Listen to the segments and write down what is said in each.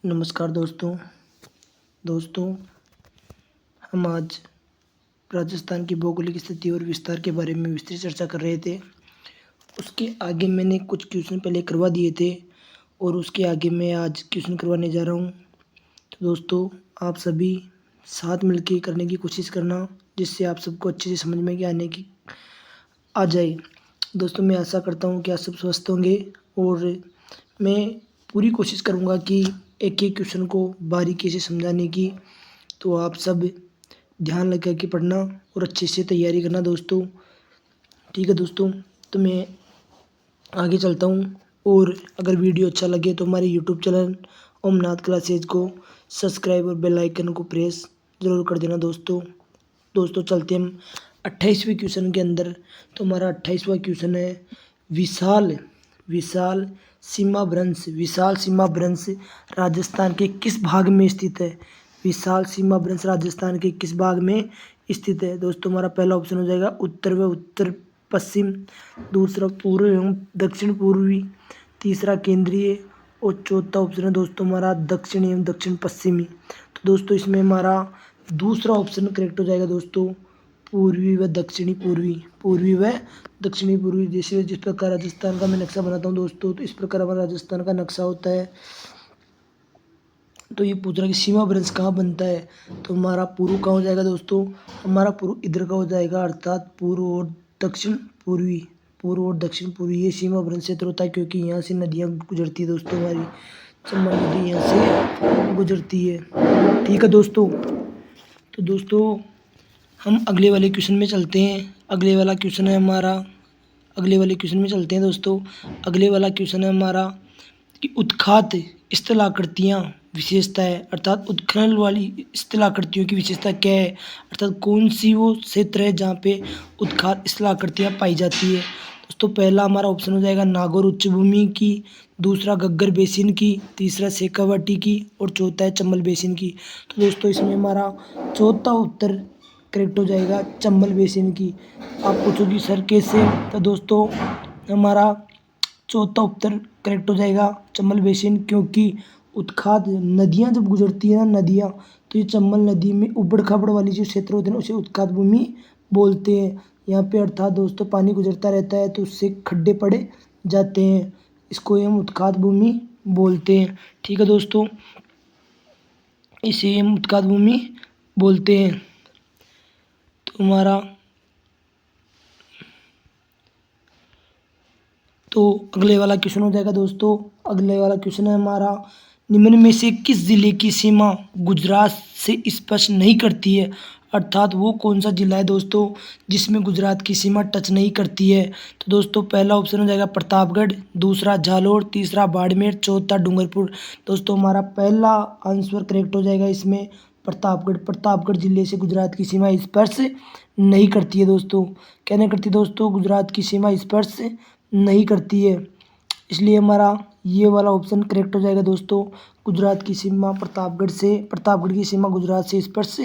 नमस्कार दोस्तों। दोस्तों, हम आज राजस्थान की भौगोलिक स्थिति और विस्तार के बारे में विस्तृत चर्चा कर रहे थे। उसके आगे मैंने कुछ क्वेश्चन पहले करवा दिए थे और उसके आगे मैं आज क्वेश्चन करवाने जा रहा हूँ। तो दोस्तों, आप सभी साथ मिलके करने की कोशिश करना, जिससे आप सबको अच्छे से समझ में आने की आ जाए। दोस्तों, मैं आशा करता हूँ कि आप सब स्वस्थ होंगे और मैं पूरी कोशिश करूँगा कि एक एक क्वेश्चन को बारीकी से समझाने की। तो आप सब ध्यान लगा के पढ़ना और अच्छे से तैयारी करना दोस्तों। ठीक है दोस्तों, तो मैं आगे चलता हूँ। और अगर वीडियो अच्छा लगे तो हमारे यूट्यूब चैनल ओमनाथ क्लासेज को सब्सक्राइब और बेल आइकन को प्रेस ज़रूर कर देना दोस्तों। दोस्तों, चलते हम 28वें क्वेश्चन के अंदर। तो हमारा 28वां क्वेश्चन है विशाल विशाल सीमा भ्रंश। विशाल सीमा भ्रंश राजस्थान के किस भाग में स्थित है? विशाल सीमा भ्रंश राजस्थान के किस भाग में स्थित है? दोस्तों, हमारा पहला ऑप्शन हो जाएगा उत्तर व उत्तर पश्चिम, दूसरा पूर्व एवं दक्षिण पूर्वी, तीसरा केंद्रीय और चौथा ऑप्शन है दोस्तों हमारा दक्षिण एवं दक्षिण पश्चिमी। तो दोस्तों, इसमें हमारा दूसरा ऑप्शन करेक्ट हो जाएगा दोस्तों, पूर्वी व दक्षिणी पूर्वी। पूर्वी व दक्षिणी पूर्वी, जैसे जिस प्रकार राजस्थान का मैं नक्शा बनाता हूँ दोस्तों, तो इस प्रकार हमारा राजस्थान का नक्शा होता है। तो ये पूछ रहा है कि सीमा भ्रंश कहाँ बनता है? तो हमारा पूर्व कहाँ हो जाएगा दोस्तों? हमारा पूर्व इधर का हो जाएगा, अर्थात पूर्व और दक्षिण पूर्वी। पूर्व और दक्षिण पूर्वी ये सीमा भ्रंश क्षेत्र होता है, क्योंकि यहाँ से नदियाँ गुजरती है दोस्तों। हमारी चंबल नदी यहाँ से गुजरती है। ठीक है दोस्तों, तो दोस्तों हम अगले वाले क्वेश्चन में चलते हैं। अगले वाला क्वेश्चन है हमारा, अगले वाले क्वेश्चन में चलते हैं दोस्तों। अगले वाला क्वेश्चन है हमारा कि उत्खात स्थलाकृतियाँ विशेषता है, अर्थात उत्खनन वाली स्थलाकृतियों की विशेषता क्या है? अर्थात कौन सी वो क्षेत्र है जहाँ पे उत्खात स्थलाकृतियाँ पाई जाती है? दोस्तों, पहला हमारा ऑप्शन हो जाएगा नागौर उच्च भूमि की, दूसरा गग्गर बेसिन की, तीसरा शेखावाटी की और चौथा है चंबल बेसिन की। तो दोस्तों, इसमें हमारा चौथा उत्तर करेक्ट हो जाएगा, चंबल बेसिन की। आप पूछोगी सर कैसे? तो दोस्तों, हमारा चौथा उत्तर करेक्ट हो जाएगा चंबल बेसिन, क्योंकि उत्खात नदियाँ जब गुजरती है ना, नदियाँ, तो ये चंबल नदी में उबड़ खाबड़ वाली जो क्षेत्र होते हैं ना, उसे उत्खात भूमि बोलते हैं। यहाँ पे अर्थात दोस्तों पानी गुजरता रहता है तो उससे खड्डे पड़े जाते हैं, इसको हम उत्खात भूमि बोलते हैं। ठीक है दोस्तों, इसे हम उत्खात भूमि बोलते हैं। तो हमारा तो अगले वाला क्वेश्चन हो जाएगा दोस्तों। अगले वाला क्वेश्चन है हमारा, निम्न में से किस जिले की सीमा गुजरात से स्पर्श नहीं करती है? अर्थात वो कौन सा जिला है दोस्तों जिसमें गुजरात की सीमा टच नहीं करती है? तो दोस्तों, पहला ऑप्शन हो जाएगा प्रतापगढ़, दूसरा झालोर, तीसरा बाड़मेर, चौथा डूंगरपुर। दोस्तों, हमारा पहला आंसर करेक्ट हो जाएगा इसमें, प्रतापगढ़। प्रतापगढ़ जिले से गुजरात की सीमा स्पर्श नहीं करती है दोस्तों। क्या नहीं करती दोस्तों? गुजरात की सीमा स्पर्श नहीं करती है, इसलिए हमारा ये वाला ऑप्शन करेक्ट हो जाएगा दोस्तों। गुजरात की सीमा प्रतापगढ़ की सीमा गुजरात से स्पर्श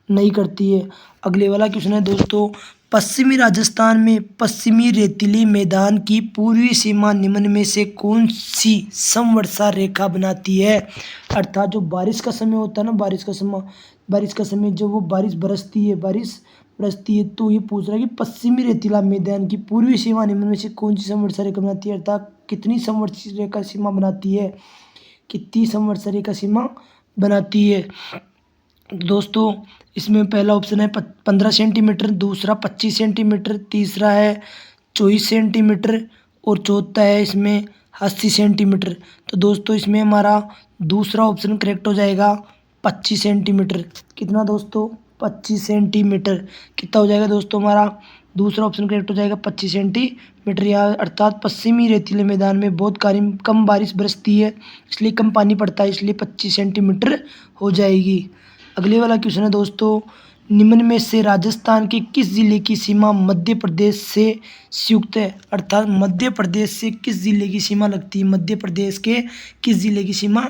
नहीं करती है। अगले वाला क्वेश्चन है दोस्तों, पश्चिमी राजस्थान में पश्चिमी रेतीली मैदान की पूर्वी सीमा निम्न में से कौन सी समवर्षा रेखा बनाती है? अर्थात जो बारिश का समय होता है ना, बारिश का समय जब वो बारिश बरसती है, तो ये पूछ रहा है कि पश्चिमी रेतीला मैदान की पूर्वी सीमा निम्न में से कौन सी समवर्षा रेखा बनाती है? अर्थात कितनी समवर्षा रेखा सीमा बनाती है, कितनी समवर्षा रेखा सीमा बनाती है? दोस्तों, इसमें पहला ऑप्शन है 15 सेंटीमीटर, दूसरा 25 सेंटीमीटर, तीसरा है 24 सेंटीमीटर और चौथा है इसमें 80 सेंटीमीटर। तो दोस्तों, इसमें हमारा दूसरा ऑप्शन करेक्ट हो जाएगा 25 सेंटीमीटर। कितना दोस्तों? 25 सेंटीमीटर। कितना हो जाएगा दोस्तों? हमारा दूसरा ऑप्शन करेक्ट हो जाएगा 25 सेंटीमीटर। या अर्थात पश्चिमी रेतीले मैदान में बहुत कम बारिश बरसती है, इसलिए कम पानी पड़ता है, इसलिए 25 सेंटीमीटर हो जाएगी। अगले वाला क्वेश्चन है दोस्तों, निम्न में से राजस्थान के किस जिले की सीमा मध्य प्रदेश से संयुक्त है? अर्थात मध्य प्रदेश से किस जिले की सीमा लगती है? मध्य प्रदेश के किस जिले की सीमा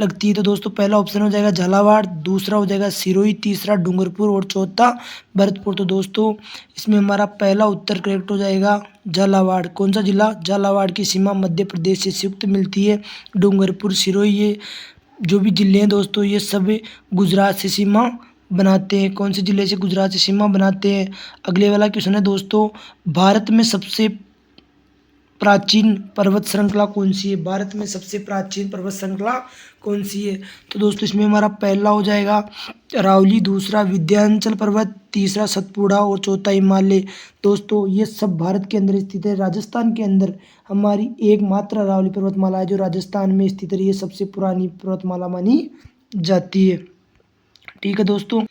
लगती है? तो दोस्तों, पहला ऑप्शन हो जाएगा झालावाड़, दूसरा हो जाएगा सिरोही, तीसरा डूंगरपुर और चौथा भरतपुर। तो दोस्तों, इसमें हमारा पहला उत्तर करेक्ट हो जाएगा झालावाड़। कौन सा जिला? झालावाड़ की सीमा मध्य प्रदेश से संयुक्त मिलती है। डूंगरपुर, सिरोही ये जो भी जिले हैं दोस्तों ये सब गुजरात से सीमा बनाते हैं। कौन से जिले से गुजरात से सीमा बनाते हैं? अगले वाला क्वेश्चन है दोस्तों, भारत में सबसे प्राचीन पर्वत श्रृंखला कौन सी है? भारत में सबसे प्राचीन पर्वत श्रृंखला कौन सी है? तो दोस्तों इसमें हमारा पहला हो जाएगा अरावली, दूसरा विंध्याचल पर्वत, तीसरा सतपुड़ा और चौथा हिमालय। दोस्तों ये सब भारत के अंदर स्थित है। राजस्थान के अंदर हमारी एकमात्र अरावली पर्वतमाला है जो राजस्थान में स्थित है। ये सबसे पुरानी पर्वतमाला मानी जाती है। ठीक है दोस्तों।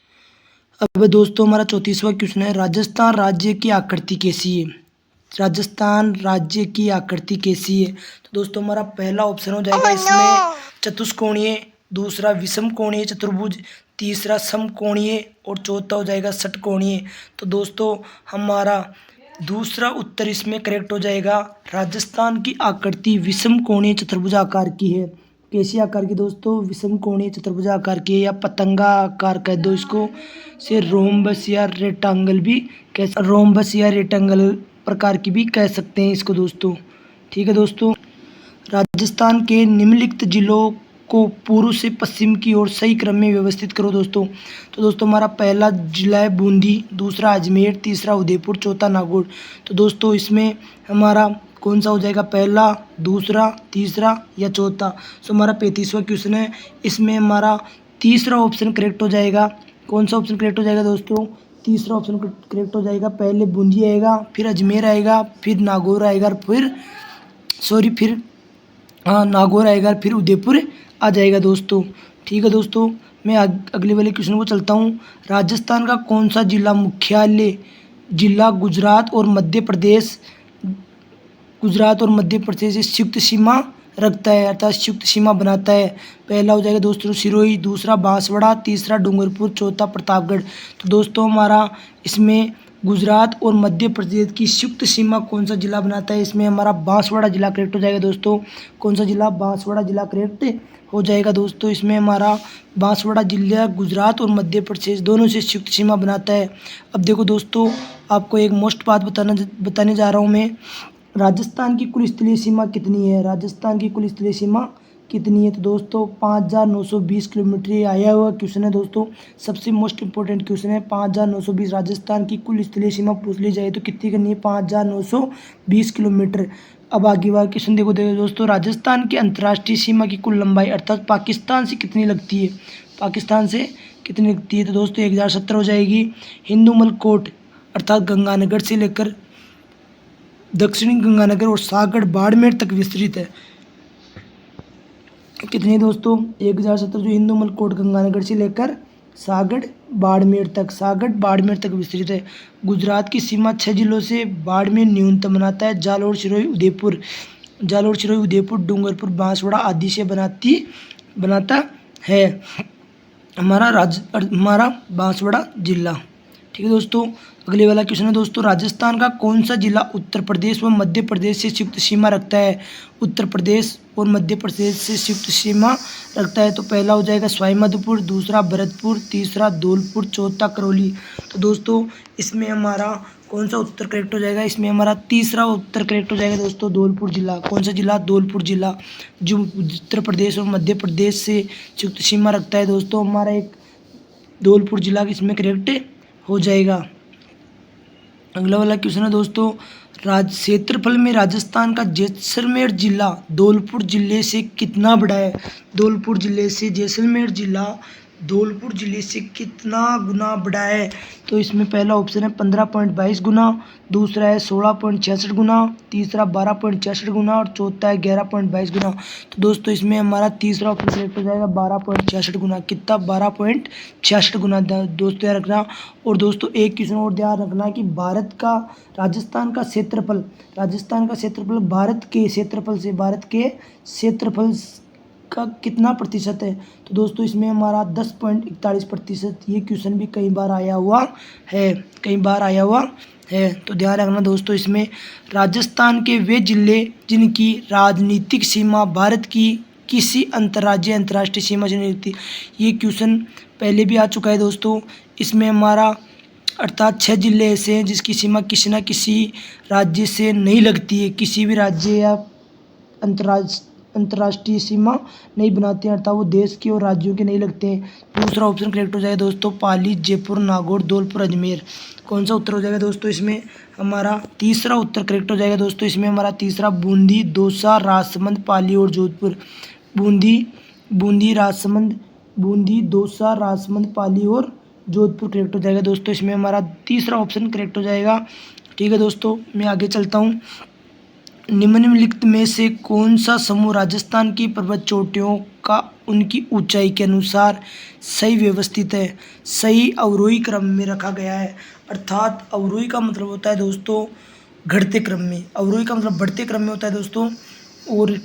अब दोस्तों हमारा 34वां क्वेश्चन है, राजस्थान राज्य की आकृति कैसी है? राजस्थान राज्य की आकृति कैसी है? तो दोस्तों हमारा पहला ऑप्शन हो जाएगा इसमें चतुष्कोणीय, दूसरा विषम कोणीय चतुर्भुज, तीसरा समकोणीय और चौथा हो जाएगा षटकोणीय। तो दोस्तों हमारा दूसरा उत्तर इसमें करेक्ट हो जाएगा। राजस्थान की आकृति विषम कोणीय चतुर्भुज आकार की है। कैसी आकार की दोस्तों? विषम कोणीय चतुर्भुज आकार की है, या पतंगा आकार कह दो इसको, से रोम्बस या रेक्टेंगल भी रोम्बस या रेक्टेंगल प्रकार की भी कह सकते हैं इसको दोस्तों। ठीक है दोस्तों। राजस्थान के निम्नलिखित जिलों को पूर्व से पश्चिम की ओर सही क्रम में व्यवस्थित करो दोस्तों। तो दोस्तों हमारा पहला जिला है बूंदी, दूसरा अजमेर, तीसरा उदयपुर, चौथा नागौर। तो दोस्तों इसमें हमारा कौन सा हो जाएगा? पहला, दूसरा, तीसरा या चौथा? तो हमारा 35वां क्वेश्चन है, इसमें हमारा तीसरा ऑप्शन करेक्ट हो जाएगा। कौन सा ऑप्शन करेक्ट हो जाएगा दोस्तों? तीसरा ऑप्शन करेक्ट हो जाएगा। पहले बूंदी आएगा, फिर अजमेर आएगा, फिर नागौर आएगा, फिर नागौर आएगा, फिर उदयपुर आ जाएगा दोस्तों। ठीक है दोस्तों। मैं अगले वाले क्वेश्चन को चलता हूँ। राजस्थान का कौन सा जिला मुख्यालय जिला गुजरात और मध्य प्रदेश से संयुक्त सीमा रखता है, अर्थात संयुक्त सीमा बनाता है? पहला हो जाएगा दोस्तों सिरोही, दूसरा बांसवाड़ा, तीसरा डूंगरपुर, चौथा प्रतापगढ़। तो दोस्तों हमारा इसमें गुजरात और मध्य प्रदेश की संयुक्त सीमा कौन सा जिला बनाता है? इसमें हमारा बांसवाड़ा जिला करेक्ट हो जाएगा दोस्तों। कौन सा जिला? बांसवाड़ा जिला करेक्ट हो जाएगा दोस्तों। इसमें हमारा बांसवाड़ा जिला गुजरात और मध्य प्रदेश दोनों से संयुक्त सीमा बनाता है। अब देखो दोस्तों, आपको एक मोस्ट बात बताने जा रहा हूँ मैं। राजस्थान की कुल स्थलीय सीमा कितनी है? राजस्थान की कुल स्थलीय सीमा कितनी है? तो दोस्तों 5,920 किलोमीटर। ये आया हुआ क्वेश्चन है दोस्तों, सबसे मोस्ट इंपॉर्टेंट क्वेश्चन है। 5,920 राजस्थान की कुल स्थलीय सीमा पूछ ली जाए तो कितनी करनी है? 5,920 किलोमीटर। अब आगे वाला क्वेश्चन देखो दोस्तों, राजस्थान की अंतर्राष्ट्रीय सीमा की कुल लंबाई अर्थात पाकिस्तान से कितनी लगती है? पाकिस्तान से कितनी लगती है? तो दोस्तों 1070 हो जाएगी। हिंदूमल कोट अर्थात गंगानगर से लेकर दक्षिणी गंगानगर और सागड़ बाड़मेर तक विस्तृत है। कितनी दोस्तों? 1070 जो हिंदूमल कोट गंगानगर से लेकर सागड़ बाड़मेर तक विस्तृत है। गुजरात की सीमा 6 जिलों से बाड़मेर न्यूनतम बनाता है। जालौर, सिरोही, उदयपुर, डूंगरपुर, बांसवाड़ा आदि से बनाता है हमारा बांसवाड़ा जिला। ठीक है दोस्तों। अगले वाला क्वेश्चन है दोस्तों, राजस्थान का कौन सा जिला उत्तर प्रदेश व मध्य प्रदेश से संयुक्त सीमा रखता है? उत्तर प्रदेश और मध्य प्रदेश से संयुक्त सीमा रखता है। तो पहला हो जाएगा सवाईमाधोपुर, दूसरा भरतपुर, तीसरा धौलपुर, चौथा करौली। तो दोस्तों इसमें हमारा कौन सा उत्तर करेक्ट हो जाएगा? इसमें हमारा तीसरा उत्तर करेक्ट हो जाएगा दोस्तों, धौलपुर जिला। कौन सा जिला? धौलपुर जिला, जो उत्तर प्रदेश और मध्य प्रदेश से संयुक्त सीमा रखता है दोस्तों। हमारा एक धौलपुर जिला इसमें करेक्ट हो जाएगा। अगला वाला क्वेश्चन है दोस्तों, क्षेत्रफल में राजस्थान का जैसलमेर जिला धौलपुर जिले से कितना बड़ा है? धौलपुर जिले से जैसलमेर जिला धौलपुर जिले से कितना गुना बड़ा है? तो इसमें पहला ऑप्शन है 15.22 गुना, दूसरा है 16.66 गुना, तीसरा 12.66 गुना और चौथा है 11.22 गुना। तो दोस्तों इसमें हमारा तीसरा ऑप्शन सेलेक्ट हो जाएगा 12.66 गुना। कितना? 12.66 गुना दोस्तों ध्यान रखना। और दोस्तों एक क्वेश्चन और ध्यान रखना कि राजस्थान का क्षेत्रफल भारत के क्षेत्रफल का कितना प्रतिशत है? तो दोस्तों इसमें हमारा 10.41%। ये क्वेश्चन भी कई बार आया हुआ है। तो ध्यान रखना दोस्तों, इसमें राजस्थान के वे जिले जिनकी राजनीतिक सीमा भारत की किसी अंतर्राष्ट्रीय सीमा से नहीं लगती। ये क्वेश्चन पहले भी आ चुका है दोस्तों। इसमें हमारा अर्थात 6 जिले ऐसे हैं जिसकी सीमा किसी न किसी राज्य से नहीं लगती है। किसी भी राज्य या अंतर्राष्ट्रीय सीमा नहीं बनाते हैं, अर्थात वो देश की और राज्यों के नहीं लगते हैं। दूसरा ऑप्शन करेक्ट हो जाएगा दोस्तों पाली, जयपुर, नागौर, धौलपुर, अजमेर। कौन सा उत्तर हो जाएगा दोस्तों इसमें हमारा तीसरा उत्तर करेक्ट हो जाएगा दोस्तों इसमें हमारा तीसरा बूंदी, दौसा, राजसमंद, पाली और जोधपुर। बूंदी बूंदी राजसमंद बूंदी, दौसा, राजसमंद, पाली और जोधपुर करेक्ट हो जाएगा दोस्तों इसमें हमारा तीसरा ऑप्शन करेक्ट हो जाएगा। ठीक है दोस्तों, मैं आगे चलता हूँ। निम्नलिखित में से कौन सा समूह राजस्थान की पर्वत चोटियों का उनकी ऊंचाई के अनुसार सही व्यवस्थित है, सही अवरोही क्रम में रखा गया है। अर्थात अवरोही का मतलब होता है दोस्तों घटते क्रम में, अवरोही का मतलब बढ़ते क्रम में होता है दोस्तों, और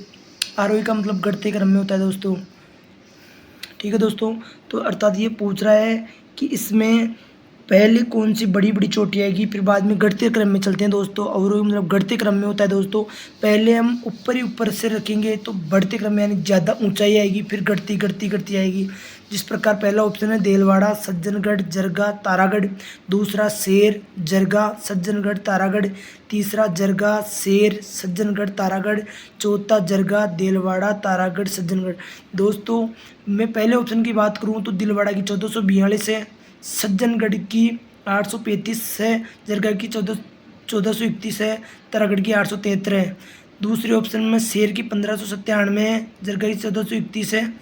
आरोही का मतलब घटते क्रम में होता है दोस्तों। ठीक है दोस्तों, तो अर्थात ये पूछ रहा है कि इसमें पहले कौन सी बड़ी बड़ी चोटी आएगी, फिर बाद में घटते क्रम में चलते हैं दोस्तों। अवरोही मतलब घटते क्रम में होता है दोस्तों। पहले हम ऊपर ही ऊपर से रखेंगे तो बढ़ते क्रम में यानी ज़्यादा ऊंचाई आएगी, फिर घटती घटती घटती आएगी। जिस प्रकार पहला ऑप्शन है देलवाड़ा, सज्जनगढ़, जरगा, तारागढ़। दूसरा शेर, जरगा, सज्जनगढ़, तारागढ़। तीसरा जरगा, शेर, सज्जनगढ़, तारागढ़। चौथा जरगा, देलवाड़ा, तारागढ़, सज्जनगढ़। दोस्तों मैं पहले ऑप्शन की बात करूँ तो दिलवाड़ा की 1442 है, सज्जनगढ़ की 835 है, जरगा की 1431 है, तारागढ़ की 873 है। दूसरे ऑप्शन में शेर की 1597 है, जरगा की 1431 है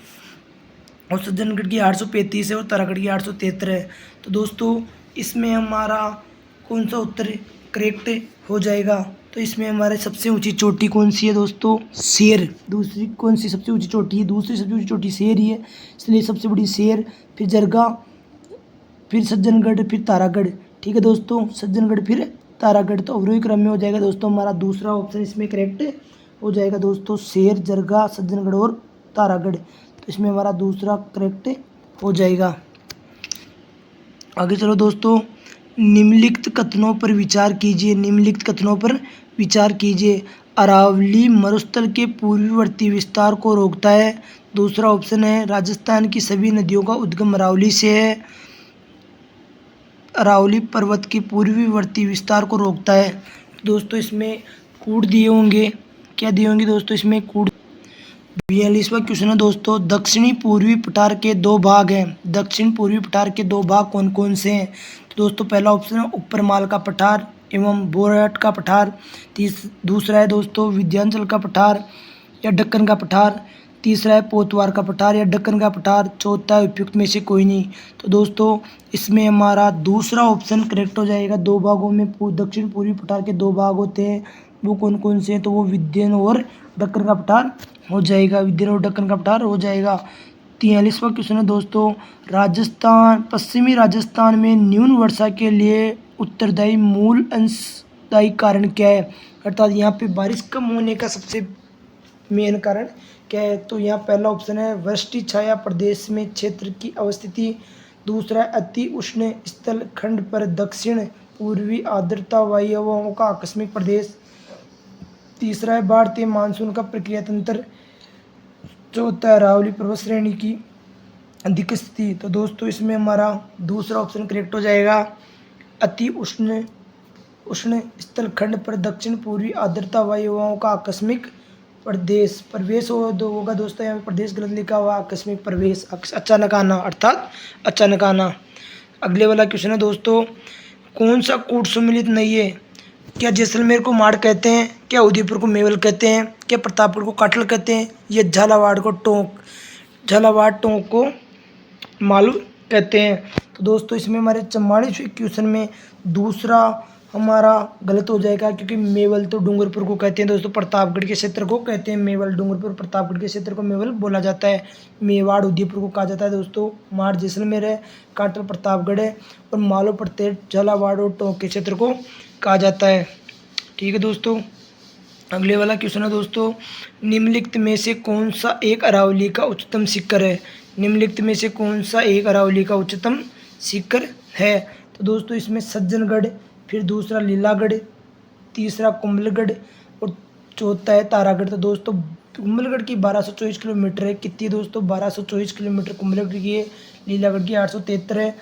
और सज्जनगढ़ की 835 है और तारागढ़ की 873 है। तो दोस्तों इसमें हमारा कौन सा उत्तर करेक्ट हो जाएगा, तो इसमें हमारे सबसे ऊंची चोटी कौन सी है दोस्तों, शेर। दूसरी कौन सी सबसे ऊंची चोटी है, दूसरी सबसे ऊंची चोटी शेर ही है, इसलिए सबसे बड़ी शेर, फिर जरगा, फिर सज्जनगढ़, फिर तारागढ़। ठीक है दोस्तों, सज्जनगढ़ फिर तारागढ़। तो अवरोही क्रम में हो जाएगा दोस्तों हमारा दूसरा ऑप्शन इसमें करेक्ट हो जाएगा दोस्तों, शेर, जरगा, सज्जनगढ़ और तारागढ़। तो इसमें हमारा दूसरा करेक्ट हो जाएगा। आगे चलो दोस्तों, निम्नलिखित कथनों पर विचार कीजिए, निम्नलिखित कथनों पर विचार कीजिए। अरावली मरुस्थल के पूर्ववर्ती विस्तार को रोकता है। दूसरा ऑप्शन है राजस्थान की सभी नदियों का उद्गम अरावली से है। अरावली पर्वत के पूर्ववर्ती विस्तार को रोकता है। दोस्तों इसमें कूट दिए होंगे, क्या दिए होंगे दोस्तों इसमें कूट। 42वां क्वेश्चन है दोस्तों, दक्षिणी पूर्वी पठार के दो भाग हैं, दक्षिण पूर्वी पठार के दो भाग कौन कौन से हैं। तो दोस्तों पहला ऑप्शन है ऊपरमाल का पठार एवं बोरहट का पठार। दूसरा है दोस्तों विंध्याचल का पठार या दक्कन का पठार। तीसरा है पोतवार का पठार या दक्कन का पठार। चौथा है उपयुक्त में से कोई नहीं। तो दोस्तों इसमें हमारा दूसरा ऑप्शन करेक्ट हो जाएगा। दो भागों में दक्षिण पूर्वी पठार के दो भाग होते हैं, वो कौन कौन से हैं, तो वो विंध्य और दक्कन का पठार हो जाएगा, विंध्य और दक्कन का पठार हो जाएगा। 43वां क्वेश्चन है दोस्तों, पश्चिमी राजस्थान में न्यून वर्षा के लिए उत्तरदायी मूल अंशदायी कारण क्या है। अर्थात यहाँ पे बारिश कम होने का सबसे मेन कारण क्या है, तो यहाँ पहला ऑप्शन है वृष्टि छाया प्रदेश में क्षेत्र की अवस्थिति। दूसरा है अति उष्ण स्थल खंड पर दक्षिण पूर्वी आर्द्रता वायुओं का आकस्मिक प्रदेश। तीसरा है भारतीय मानसून का प्रक्रिया तंत्र। चौथा है अरावली पर्वत श्रेणी की अधिक स्थिति। तो दोस्तों इसमें हमारा दूसरा ऑप्शन करेक्ट हो जाएगा, अति उष्ण स्थल खंड पर दक्षिण पूर्वी आर्द्रता वायुओं का आकस्मिक प्रवेश होगा दोस्तों। यहाँ पे प्रदेश गलत लिखा हुआ, आकस्मिक प्रवेश, अचानक आना, अर्थात अचानक आना। अगले वाला क्वेश्चन है दोस्तों, कौन सा कूट सुमिलित नहीं है। क्या जैसलमेर को माड़ कहते हैं, क्या उदयपुर को मेवल कहते हैं, क्या प्रतापगढ़ को काटल कहते हैं, या झालावाड़ टोंक को मालूम कहते हैं। तो दोस्तों इसमें हमारे 44वें क्वेश्चन में दूसरा हमारा गलत हो जाएगा, क्योंकि मेवल तो डूंगरपुर को कहते हैं दोस्तों, प्रतापगढ़ के क्षेत्र को कहते हैं मेवल। डूंगरपुर प्रतापगढ़ के क्षेत्र को मेवल बोला जाता है। मेवाड़ उदयपुर को कहा जाता है दोस्तों। माड़ जैसलमेर है, काटल प्रतापगढ़ है और मालो प्रत्येक झालावाड़ और टोंक के क्षेत्र को कहा जाता है। ठीक है दोस्तों, अगले वाला क्वेश्चन है दोस्तों, निम्नलिखित में से कौन सा एक अरावली का उच्चतम शिखर है। निम्नलिखित में से कौन सा एक अरावली का उच्चतम शिखर है। तो दोस्तों इसमें सज्जनगढ़, फिर दूसरा लीलागढ़, तीसरा कुंभलगढ़ और चौथा है तारागढ़। तो दोस्तों कुंभलगढ़ की 1224 किलोमीटर है, कितनी दोस्तों 1224 किलोमीटर कुंभलगढ़ की है। लीलागढ़ की 873 है।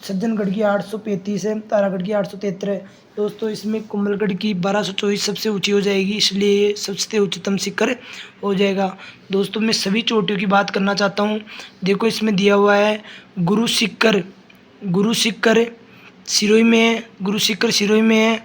सज्जनगढ़ की 835 है, तारागढ़ की 873 है दोस्तों। इसमें कुंभलगढ़ की 1224 सबसे ऊंची हो जाएगी, इसलिए ये सबसे उच्चतम शिखर हो जाएगा दोस्तों। मैं सभी चोटियों की बात करना चाहता हूँ। देखो इसमें दिया हुआ है गुरु शिखर, गुरु शिखर सिरोही में है, गुरु शिखर सिरोही में है,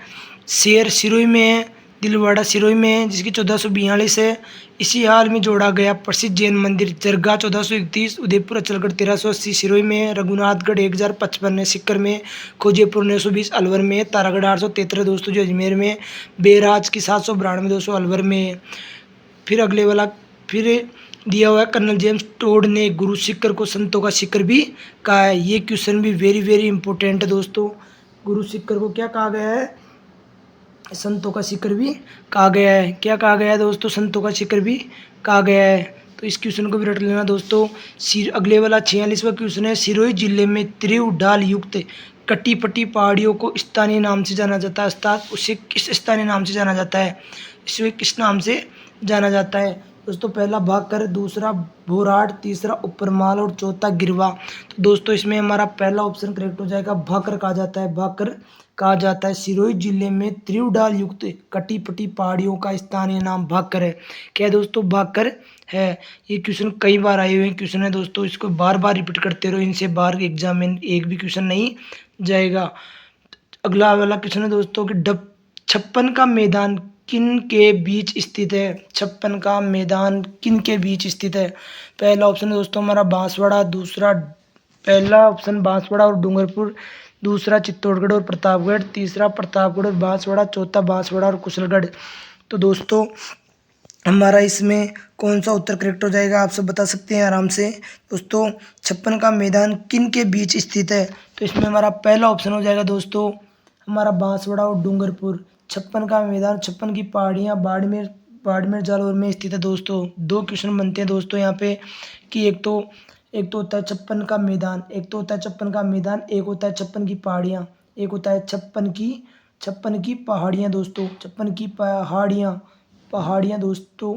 शेर सिरोही में है, दिलवाड़ा सिरोही में है जिसकी 1442 है। इसी हाल में जोड़ा गया प्रसिद्ध जैन मंदिर जरगा 1431, उदयपुर अचलगढ़ 1380 सिरोही में है, रघुनाथगढ़ 1055 है सिक्कर में, खोजेपुर 920 अलवर में, तारागढ़ 873 दोस्तों जो अजमेर में, बेराज की 792 दोस्तों अलवर में। फिर अगले वाला फिर दिया हुआ है कर्नल जेम्स टोड ने गुरु शिखर को संतों का शिखर भी कहा है। ये क्वेश्चन भी वेरी वेरी इंपॉर्टेंट है दोस्तों। गुरु शिखर को क्या कहा गया है? संतों का शिखर भी कहा गया है। क्या कहा गया है दोस्तों? संतों का शिखर भी कहा गया है। तो इस क्वेश्चन को भी रट लेना दोस्तों। अगले वाला 46वां क्वेश्चन है, सिरोही जिले में त्रिव ढाल युक्त कटी पट्टी पहाड़ियों को स्थानीय नाम से जाना जाता है, अर्थात उसे किस स्थानीय नाम से जाना जाता है? इसे किस नाम से जाना जाता है दोस्तों? पहला भाकर, दूसरा भोराट, तीसरा उपरमाल और चौथा गिरवा। तो दोस्तों इसमें हमारा पहला ऑप्शन करेक्ट हो जाएगा, भाकर कहा जाता है, भाकर कहा जाता है। सिरोही जिले में त्रिवडाल युक्त कटी पटी पहाड़ियों का स्थानीय नाम भाकर है। क्या है दोस्तों? भाकर है। ये क्वेश्चन कई बार आए हुए क्वेश्चन है दोस्तों, इसको बार बार रिपीट करते रहो, इनसे बाहर एग्जाम में एक भी क्वेश्चन नहीं जाएगा। अगला वाला क्वेश्चन है दोस्तों कि छप्पन का मैदान किन के बीच स्थित है? छप्पन का मैदान किन के बीच स्थित है? पहला ऑप्शन है दोस्तों हमारा बांसवाड़ा, पहला ऑप्शन बांसवाड़ा और डूंगरपुर, दूसरा चित्तौड़गढ़ और प्रतापगढ़, तीसरा प्रतापगढ़ और बांसवाड़ा, चौथा बांसवाड़ा और कुशलगढ़। तो दोस्तों हमारा इसमें कौन सा उत्तर करेक्ट हो जाएगा? आप सब बता सकते हैं आराम से दोस्तों। छप्पन का मैदान किन के बीच स्थित है? तो इसमें हमारा पहला ऑप्शन हो जाएगा दोस्तों हमारा बांसवाड़ा और डूंगरपुर। छप्पन का मैदान, छप्पन की पहाड़ियाँ बाड़मेर जालौर में स्थित है दोस्तों। दो क्वेश्चन बनते हैं दोस्तों यहाँ पे कि एक तो होता है छप्पन का मैदान, एक तो होता है छप्पन का मैदान, एक होता है छप्पन की पहाड़ियाँ, एक होता है छप्पन की पहाड़ियाँ दोस्तों। छप्पन की पहाड़ियाँ दोस्तों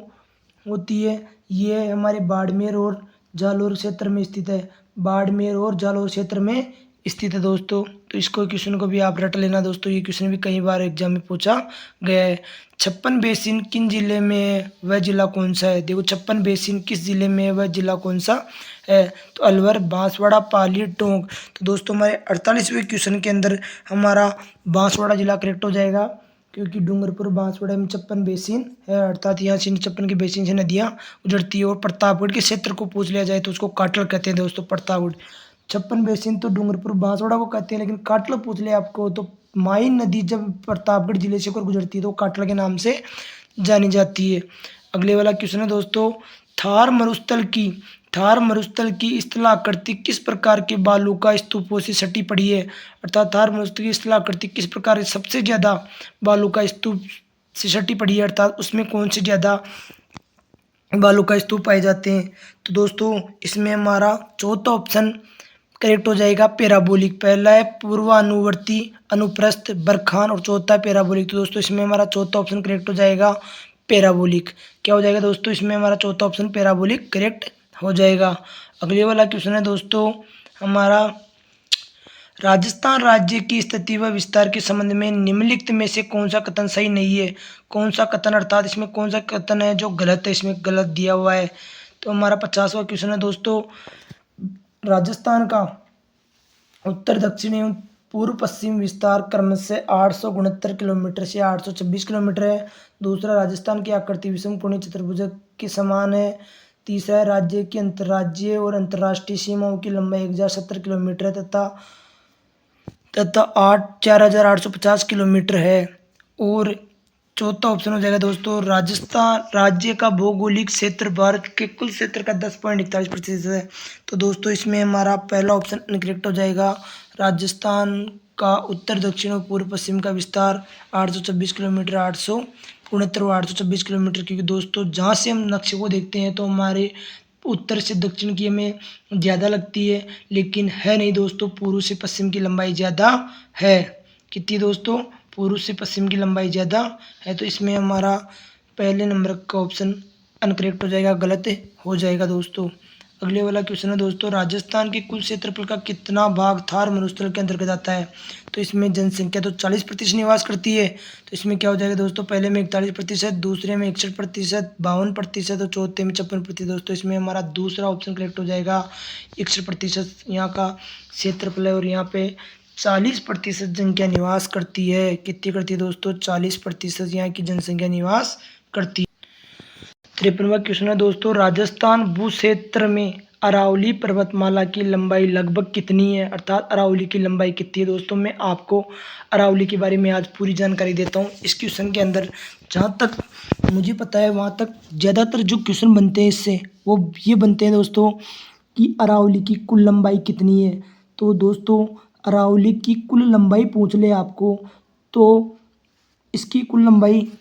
होती है, ये हमारे बाड़मेर और जालौर क्षेत्र में स्थित है, बाड़मेर और जालौर क्षेत्र में स्थित है दोस्तों। तो इसको क्वेश्चन को भी आप रट लेना दोस्तों, ये क्वेश्चन भी कई बार एग्जाम में पूछा गया है। छप्पन बेसिन किन जिले में है, वह जिला कौन सा है? देखो छप्पन बेसिन किस जिले में है, वह जिला कौन सा है? तो अलवर, बांसवाड़ा, पाली, टोंक। तो दोस्तों हमारे 48वें क्वेश्चन के अंदर हमारा बांसवाड़ा जिला करेक्ट हो जाएगा, क्योंकि डूंगरपुर बांसवाड़ा में छप्पन बेसिन है, अर्थात यहाँ से छप्पन की बेसिन से नदियाँ गुजरती है। और प्रतापगढ़ के क्षेत्र को पूछ लिया जाए तो उसको काटल कहते हैं दोस्तों। प्रतापगढ़, छप्पन बेसिन तो डूंगरपुर बांसवाड़ा को कहते हैं, लेकिन काटल पूछ ले आपको तो माइन नदी जब प्रतापगढ़ जिले से होकर गुजरती है तो काटल के नाम से जानी जाती है। अगले वाला क्वेश्चन है दोस्तों, थार मरुस्थल की स्थलाकृति किस प्रकार के बालू का स्तूपों से सटी पड़ी है? अर्थात थार मरुस्थल की स्थलाकृति किस प्रकार सबसे ज्यादा बालू का स्तूप से सटी पड़ी है, अर्थात उसमें कौन से ज्यादा बालू का स्तूप पाए जाते हैं? तो दोस्तों इसमें हमारा चौथा ऑप्शन करेक्ट हो जाएगा, पैराबोलिक। पहला है पूर्वानुवर्ती, अनुप्रस्थ, बरखान और चौथा पैराबोलिक। तो दोस्तों इसमें हमारा चौथा ऑप्शन करेक्ट हो जाएगा पैराबोलिक। क्या हो जाएगा दोस्तों? इसमें हमारा चौथा ऑप्शन पैराबोलिक करेक्ट हो जाएगा। अगले वाला क्वेश्चन है दोस्तों हमारा, राजस्थान राज्य की स्थिति व विस्तार के संबंध में निम्नलिखित में से कौन सा कथन सही नहीं है? कौन सा कथन, अर्थात इसमें कौन सा कथन है जो गलत है, इसमें गलत दिया हुआ है? तो हमारा 50वां क्वेश्चन है दोस्तों, राजस्थान का उत्तर दक्षिण एवं पूर्व पश्चिम विस्तार क्रमशः 869 किलोमीटर से 826 किलोमीटर है। दूसरा, राजस्थान की आकृति विषम कोणीय चतुर्भुज के समान है। तीसरा है, राज्य की अंतर्राज्यीय और अंतर्राष्ट्रीय सीमाओं की लंबाई 1070 किलोमीटर है तथा 4850 किलोमीटर है। और चौथा ऑप्शन हो जाएगा दोस्तों, राजस्थान राज्य का भौगोलिक क्षेत्र भारत के कुल क्षेत्र का 10.41% है। तो दोस्तों इसमें हमारा पहला ऑप्शन इनकरेक्ट हो जाएगा, राजस्थान का उत्तर दक्षिण और पूर्व पश्चिम का विस्तार 826 किलोमीटर, 869 और 826 किलोमीटर। क्योंकि दोस्तों जहाँ से हम नक्शे को देखते हैं तो हमारे उत्तर से दक्षिण की हमें ज़्यादा लगती है, लेकिन है नहीं दोस्तों, पूर्व से पश्चिम की लंबाई ज़्यादा है। कितनी दोस्तों? पूर्व से पश्चिम की लंबाई ज़्यादा है। तो इसमें हमारा पहले नंबर का ऑप्शन अनकरेक्ट हो जाएगा, गलत हो जाएगा दोस्तों। अगले वाला क्वेश्चन है दोस्तों, राजस्थान के कुल क्षेत्रफल का कितना भाग थार मरुस्थल के अंतर्गत आता है? तो इसमें जनसंख्या तो 40% निवास करती है, तो इसमें क्या हो जाएगा दोस्तों, पहले में 41%, दूसरे में 61%, 52% और चौथे में 56%। दोस्तों इसमें हमारा दूसरा ऑप्शन करेक्ट हो जाएगा। 61% यहाँ का क्षेत्रफल है और यहाँ पे 40% जनसंख्या निवास करती है। कितनी करती है दोस्तों? 40% यहाँ की जनसंख्या निवास करती है। 53वां क्वेश्चन है दोस्तों, राजस्थान भू क्षेत्र में अरावली पर्वतमाला की लंबाई लगभग कितनी है? अर्थात अरावली की लंबाई कितनी है? दोस्तों मैं आपको अरावली के बारे में आज पूरी जानकारी देता हूँ। इस क्वेश्चन के अंदर जहाँ तक मुझे पता है वहाँ तक ज़्यादातर जो क्वेश्चन बनते हैं इससे वो ये बनते हैं दोस्तों कि अरावली की कुल लंबाई कितनी है। तो दोस्तों अरावली की कुल लंबाई पूछ ले आपको तो इसकी कुल लंबाई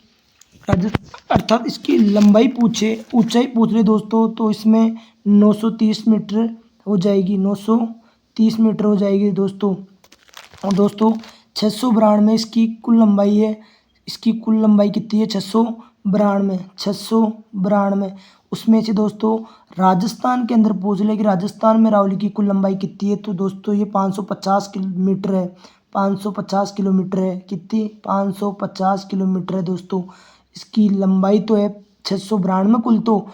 अर्थात इसकी लंबाई पूछे, ऊंचाई पूछ ले दोस्तों, तो इसमें 930 मीटर हो जाएगी, 930 मीटर हो जाएगी दोस्तों। और दोस्तों 692 इसकी कुल लंबाई है। इसकी कुल लंबाई कितनी है? 692, 692। उसमें से दोस्तों राजस्थान के अंदर पूछ ले कि राजस्थान में अरावली की कुल लंबाई कितनी है, तो दोस्तों ये 550 किलोमीटर है। 550 किलोमीटर है। कितनी? 550 किलोमीटर है दोस्तों। इसकी लंबाई तो है 692 कुल, तो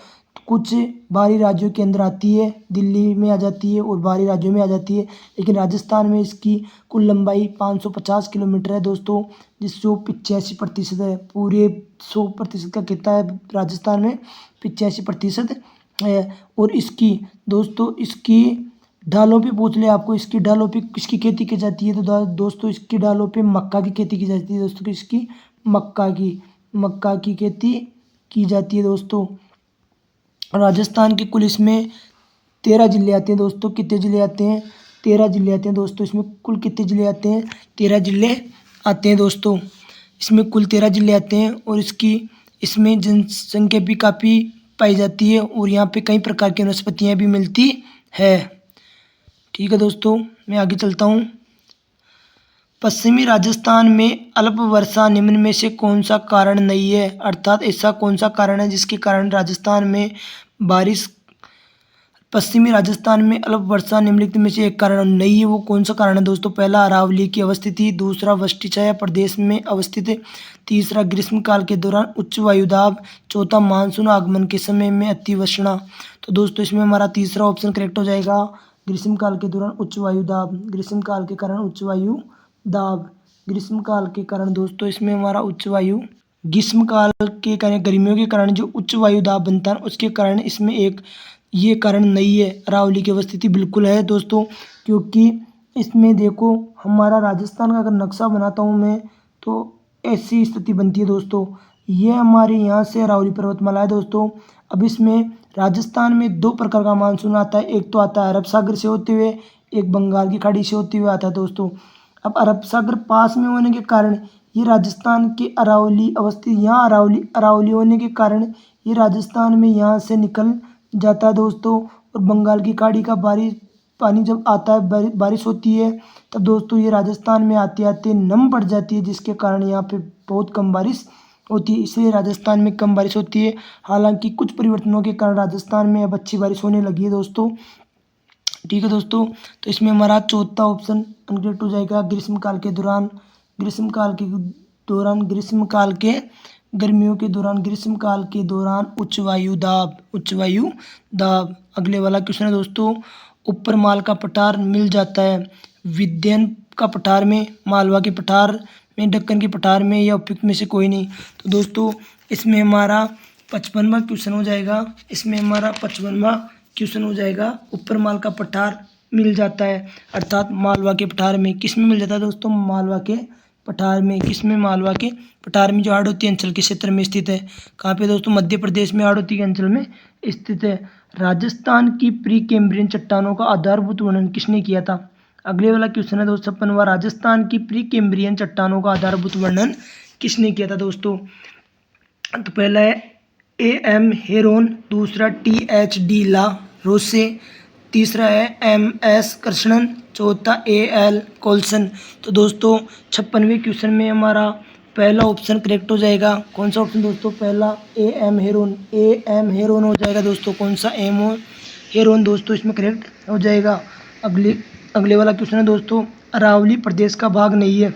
कुछ बाहरी राज्यों के अंदर आती है, दिल्ली में आ जाती है और बाहरी राज्यों में आ जाती है, लेकिन राजस्थान में इसकी कुल लंबाई 550 किलोमीटर है दोस्तों, जिस जो 85% है। पूरे 100% का कितना है राजस्थान में? 85% है। और इसकी दोस्तों इसकी ढालों पे पूछ ले आपको, इसकी ढालों पे किसकी खेती की जाती है? तो दोस्तों इसकी ढालों पे मक्का की खेती की जाती है दोस्तों। इसकी मक्का की खेती की जाती है दोस्तों। राजस्थान के कुल इसमें 13 जिले आते हैं दोस्तों। कितने जिले आते हैं? 13 जिले आते हैं दोस्तों। इसमें कुल कितने जिले आते हैं? 13 जिले आते हैं दोस्तों। इसमें कुल 13 जिले आते हैं और इसमें जनसंख्या भी काफ़ी पाई जाती है और यहाँ पे कई प्रकार की वनस्पतियाँ भी मिलती है। ठीक है दोस्तों, मैं आगे चलता हूँ। पश्चिमी राजस्थान में अल्प वर्षा निम्न में से कौन सा कारण नहीं है? अर्थात ऐसा कौन सा कारण है जिसके कारण राजस्थान में बारिश पश्चिमी राजस्थान में अल्प वर्षा निम्नलिखित में से एक कारण नहीं है? वो कौन सा कारण है दोस्तों? पहला अरावली की अवस्थिति, दूसरा वृष्टि छाया प्रदेश में अवस्थित है, तीसरा ग्रीष्मकाल के दौरान उच्च वायुदाब, चौथा मानसून आगमन के समय में अतिवर्षणा। तो दोस्तों इसमें हमारा तीसरा ऑप्शन करेक्ट हो जाएगा। ग्रीष्मकाल के दौरान उच्च वायुदाब, ग्रीष्मकाल के कारण उच्च वायु दाब, ग्रीष्मकाल के कारण दोस्तों इसमें हमारा उच्च वायु ग्रीष्मकाल के कारण गर्मियों के कारण जो उच्च वायु दाब बनता है उसके कारण इसमें एक ये कारण नहीं है। अरावली की अवस्थिति बिल्कुल है दोस्तों, क्योंकि इसमें देखो हमारा राजस्थान का अगर नक्शा बनाता हूँ मैं तो ऐसी स्थिति बनती है दोस्तों। ये हमारे यहाँ से अरावली पर्वतमाला है दोस्तों। अब इसमें राजस्थान में दो प्रकार का मानसून आता है, एक तो आता है अरब सागर से होते हुए, एक बंगाल की खाड़ी से होते हुए आता है दोस्तों। अब अरब सागर पास में होने के कारण ये राजस्थान के अरावली अवस्थित यहाँ अरावली होने के कारण ये राजस्थान में यहाँ से निकल जाता है दोस्तों। और बंगाल की खाड़ी का पानी जब आता है, बारिश होती है, तब दोस्तों ये राजस्थान में आते आते नम पड़ जाती है, जिसके कारण यहाँ पे बहुत कम बारिश होती है। इसलिए राजस्थान में कम बारिश होती है। हालांकि कुछ परिवर्तनों के कारण राजस्थान में अब अच्छी बारिश होने लगी है दोस्तों। ठीक है दोस्तों, तो इसमें हमारा चौथा ऑप्शन करेक्ट हो जाएगा। ग्रीष्मकाल के दौरान ग्रीष्मकाल के दौरान उच्च वायु दाब। अगले वाला क्वेश्चन है दोस्तों, ऊपर माल का पठार मिल जाता है विंध्य का पठार में, मालवा के पठार में, दक्कन के पठार में, या उपयुक्त में से कोई नहीं। तो दोस्तों इसमें हमारा 55वां क्वेश्चन हो जाएगा। ऊपर माल का पठार मिल जाता है, अर्थात मालवा के पठार में। किस में मिल जाता है दोस्तों? मालवा के पठार में। किस में? मालवा के पठार में, जो हाड़ौती अंचल के क्षेत्र में स्थित है। कहाँ पे दोस्तों? मध्य प्रदेश में हाड़ौती के अंचल में स्थित है। राजस्थान की प्री कैम्ब्रियन चट्टानों का आधारभूत वर्णन किसने किया था? अगले वाला क्वेश्चन है दोस्तों 56वां, राजस्थान की प्री कैम्ब्रियन चट्टानों का आधारभूत वर्णन किसने किया था दोस्तों? तो पहला है A.M. हेरोन, दूसरा T.H.D. ला रोसे, तीसरा है M.S. कृष्णन, चौथा A.L. कोल्सन। तो दोस्तों 56वें क्वेश्चन में हमारा पहला ऑप्शन करेक्ट हो जाएगा। कौन सा ऑप्शन दोस्तों? पहला A.M. हेरोन हो जाएगा दोस्तों। कौन सा? हेरोन दोस्तों इसमें करेक्ट हो जाएगा। अगले अगले वाला क्वेश्चन है दोस्तों, अरावली प्रदेश का भाग नहीं है।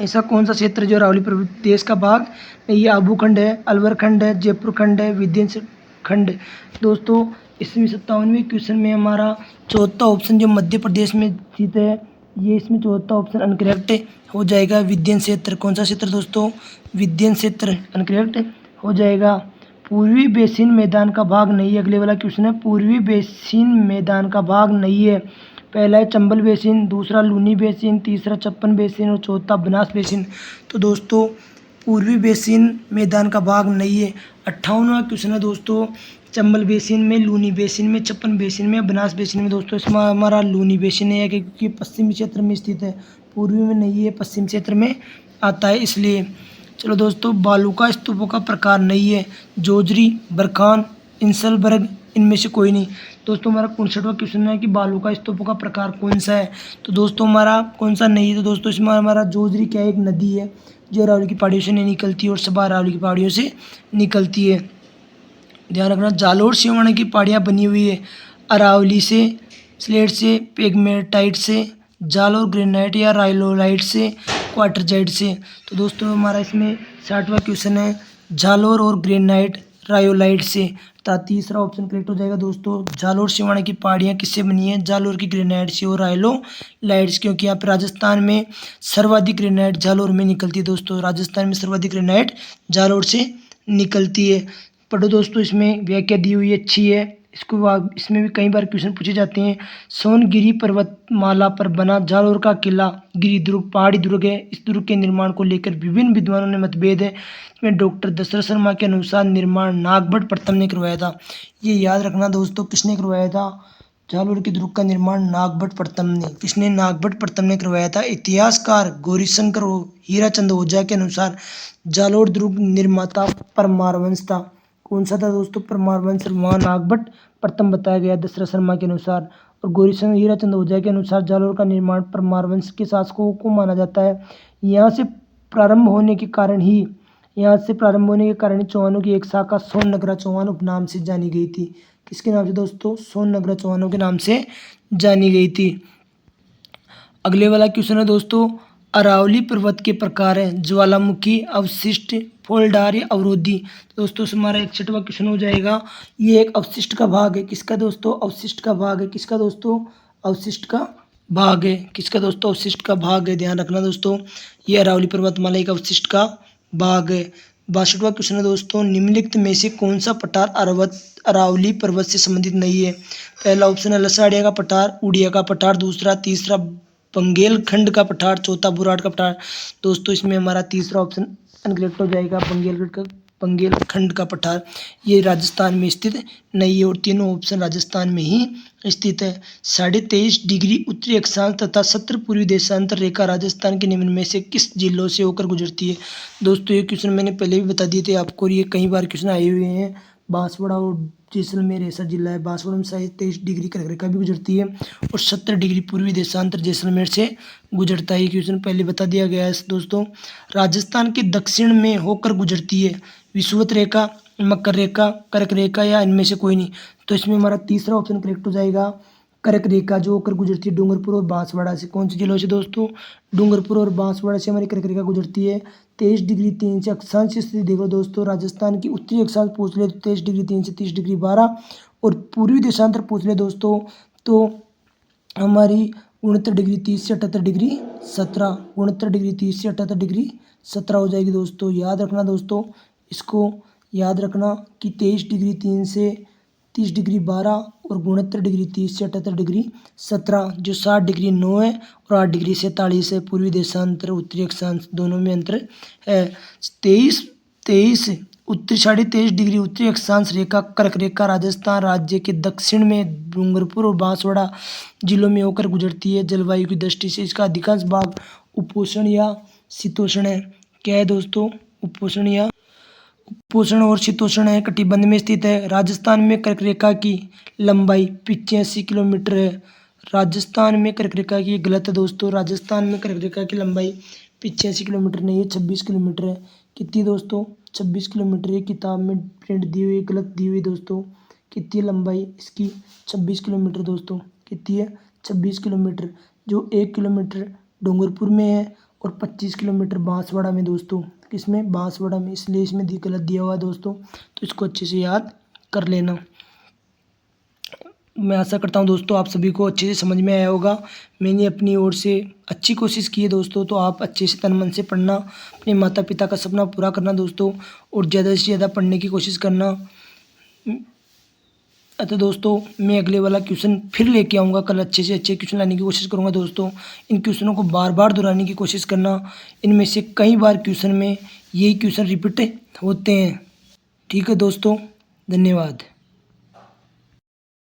ऐसा कौन सा क्षेत्र है जो अरावली प्रदेश का भाग नहीं है? आबू खंड है, अलवर खंड है, जयपुर खंड है, विंध्याचल खंड है। दोस्तों इसमें 57वें क्वेश्चन में हमारा चौथा ऑप्शन जो मध्य प्रदेश में स्थित है, ये इसमें चौथा ऑप्शन अनकरेक्ट हो जाएगा। विंध्य क्षेत्र, कौन सा क्षेत्र दोस्तों? विंध्य क्षेत्र अनकरेक्ट हो जाएगा। पूर्वी बेसिन मैदान का भाग नहीं है। अगले वाला क्वेश्चन है, पूर्वी बेसिन मैदान का भाग नहीं है। पहला है चंबल बेसिन, दूसरा लूनी बेसिन, तीसरा छप्पन बेसिन और चौथा बनास बेसिन। तो दोस्तों पूर्वी बेसिन मैदान का भाग नहीं है। 58वां क्वेश्चन है दोस्तों, चंबल बेसिन में, लूनी बेसिन में, छप्पन बेसिन में, बनास बेसिन में। दोस्तों इसमें हमारा लूनी बेसिन है क्योंकि पश्चिमी क्षेत्र में स्थित है, पूर्वी में नहीं है, पश्चिम क्षेत्र में आता है इसलिए। चलो दोस्तों, बालू का स्तूपों का प्रकार नहीं है। जोजरी, बरखान, इंसलबर्ग, इनमें से कोई नहीं। दोस्तों हमारा 59वां क्वेश्चन है कि बालू का स्तूपों का प्रकार कौन सा है? तो दोस्तों हमारा कौन सा नहीं है? तो दोस्तों इसमें हमारा जोजरी क्या है, एक नदी है जो अरावली की पहाड़ियों से नहीं निकलती और सबा अरावली की पहाड़ियों से निकलती है। ध्यान रखना, जालोर सिवाना की पहाड़ियाँ बनी हुई है अरावली से, स्लेट से, पेगमेटाइट से, जालोर ग्रेनाइट या राइलोलाइट से, क्वार्टरजाइट से। तो दोस्तों हमारा इसमें 60वां क्वेश्चन है, जालोर और ग्रेनाइट रायोलाइट से। तीसरा ऑप्शन करेक्ट हो जाएगा दोस्तों। जालोर सिवाना की पहाड़ियाँ किससे बनी है? जालोर की ग्रेनाइट से और राइलोलाइट से, क्योंकि यहाँ पे राजस्थान में सर्वाधिक ग्रेनाइट जालोर में निकलती है। दोस्तों राजस्थान में सर्वाधिक ग्रेनाइट जालोर से निकलती है। पढ़ो दोस्तों, इसमें व्याख्या दी हुई अच्छी है। इसमें भी कई बार क्वेश्चन पूछे जाते हैं। सोनगिरी पर्वतमाला पर बना जालोर का किला गिरी दुर्ग पहाड़ी दुर्ग है। इस दुर्ग के निर्माण को लेकर विभिन्न विद्वानों ने मतभेद है। इसमें डॉक्टर दशरथ शर्मा के अनुसार निर्माण नागभट्ट प्रथम ने करवाया था। ये याद रखना दोस्तों, किसने करवाया था? जालोर के दुर्ग का निर्माण नागभट्ट प्रथम ने। किसने? नागभट्ट प्रथम ने करवाया था। इतिहासकार गौरीशंकर और हीराचंद ओझा के अनुसार जालोर दुर्ग निर्माता परमारवंश था। कौन सा था दोस्तों? परमारवंश। वहाँ नागभट्ट प्रथम बताया गया दशरथ शर्मा के अनुसार। और गौरीशंकर हीराचंद ओझा के अनुसार जालोर का निर्माण परमारवंश के शासकों को माना जाता है। यहाँ से प्रारंभ होने के कारण ही चौहानों की एक शाखा सोननगरा चौहान उपनाम से जानी गई थी। किसके नाम से दोस्तों? सोननगरा चौहानों के नाम से जानी गई थी। अगले वाला क्वेश्चन है दोस्तों, अरावली पर्वत के प्रकार है ज्वालामुखी, अवशिष्ट, फोल्डार या अवरोधी। दोस्तों हमारा 61वां क्वेश्चन हो जाएगा। ये एक अवशिष्ट का भाग है। किसका दोस्तों? अवशिष्ट का भाग है। किसका दोस्तों? अवशिष्ट का भाग है। किसका दोस्तों? अवशिष्ट का भाग है। ध्यान रखना दोस्तों, ये अरावली पर्वतमाला एक अवशिष्ट का भाग है। 62वां क्वेश्चन है दोस्तों, निम्नलिखित में से कौन सा पठार अरावली पर्वत से संबंधित नहीं है? पहला ऑप्शन है लसाड़िया का पठार, उड़िया का पठार, दूसरा तीसरा बंगेलखंड का पठार, चौथा बुराड़ का पठार। दोस्तों इसमें हमारा तीसरा ऑप्शन अनकरेक्ट हो जाएगा, बंगेलखंड का पठार। ये राजस्थान में स्थित नहीं है और तीनों ऑप्शन राजस्थान में ही स्थित है। 23.5 डिग्री उत्तरी अक्षांश तथा 70 पूर्वी देशांतर रेखा राजस्थान के निम्न में से किस जिलों से होकर गुजरती है? दोस्तों ये क्वेश्चन मैंने पहले भी बता दिए थे आपको और ये कई बार क्वेश्चन आए हुए हैं। बांसवाड़ा और जैसलमेर ऐसा जिला है। बांसवाड़ा में 23 डिग्री कर्क रेखा भी गुजरती है और 70 डिग्री पूर्वी देशांतर जैसलमेर से गुजरता है। ये क्वेश्चन पहले बता दिया गया है दोस्तों। राजस्थान के दक्षिण में होकर गुजरती है विषुवत रेखा, मकर रेखा, कर्क रेखा या इनमें से कोई नहीं। तो इसमें हमारा तीसरा ऑप्शन करेक्ट हो जाएगा, कर्क रेखा जो होकर गुजरती है डूंगरपुर और बांसवाड़ा से। कौन से जिलों से दोस्तों? डूंगरपुर और बांसवाड़ा से हमारी कर्क रेखा गुजरती है। 23 डिग्री 3 से अक्षांश स्थिति देखो दोस्तों, राजस्थान की उत्तरी अक्षांश पूछ ले तो 23 डिग्री 3 से 30 डिग्री 12 और पूर्वी देशांतर पूछ ले दोस्तों तो हमारी 69 डिग्री 30 से 78 डिग्री 17, 69 डिग्री 30 से 78 डिग्री 17 हो जाएगी दोस्तों। याद रखना दोस्तों, इसको याद रखना कि 23 डिग्री 3 से 30 डिग्री 12 और 69 डिग्री 30 से 78 डिग्री 17 जो 60 डिग्री 9 है और 8 डिग्री 47 है। पूर्वी देशांतर उत्तरी अक्षांश दोनों में अंतर है। 23 उत्तरी 23.5 डिग्री उत्तरी अक्षांश रेखा कर्क रेखा राजस्थान राज्य के दक्षिण में डूंगरपुर और बांसवाड़ा जिलों में होकर गुजरती है। जलवायु की दृष्टि से इसका अधिकांश भाग उपोष्ण या शीतोष्ण है। क्या है दोस्तों? उपोष्ण और शीतोष्ण है, कटिबंध में स्थित है। राजस्थान में कर्क रेखा की लंबाई 85 किलोमीटर है। राजस्थान में कर्क रेखा की गलत है दोस्तों, राजस्थान में कर्क रेखा की लंबाई 85 किलोमीटर नहीं है, 26 किलोमीटर है। कितनी दोस्तों? 26 किलोमीटर। ये किताब में प्रिंट दी हुई गलत दी हुई दोस्तों। कितनी है लंबाई इसकी 26 किलोमीटर दोस्तों, कितनी है 26 किलोमीटर, जो 1 किलोमीटर डूंगरपुर में है और 25 किलोमीटर बांसवाड़ा में दोस्तों, किसमें बांसवाड़ा में, इसलिए इसमें गलत दिया हुआ है दोस्तों, तो इसको अच्छे से याद कर लेना। मैं आशा करता हूँ दोस्तों आप सभी को अच्छे से समझ में आया होगा। मैंने अपनी ओर से अच्छी कोशिश की है दोस्तों, तो आप अच्छे से तन मन से पढ़ना, अपने माता पिता का सपना पूरा करना दोस्तों, और ज़्यादा से ज़्यादा पढ़ने की कोशिश करना। अतः दोस्तों मैं अगले वाला क्वेश्चन फिर लेके आऊँगा, कल अच्छे से अच्छे क्वेश्चन लाने की कोशिश करूँगा दोस्तों। इन क्वेश्चनों को बार बार दोहराने की कोशिश करना, इनमें से कई बार क्वेश्चन में यही क्वेश्चन रिपीट होते हैं। ठीक है दोस्तों, धन्यवाद।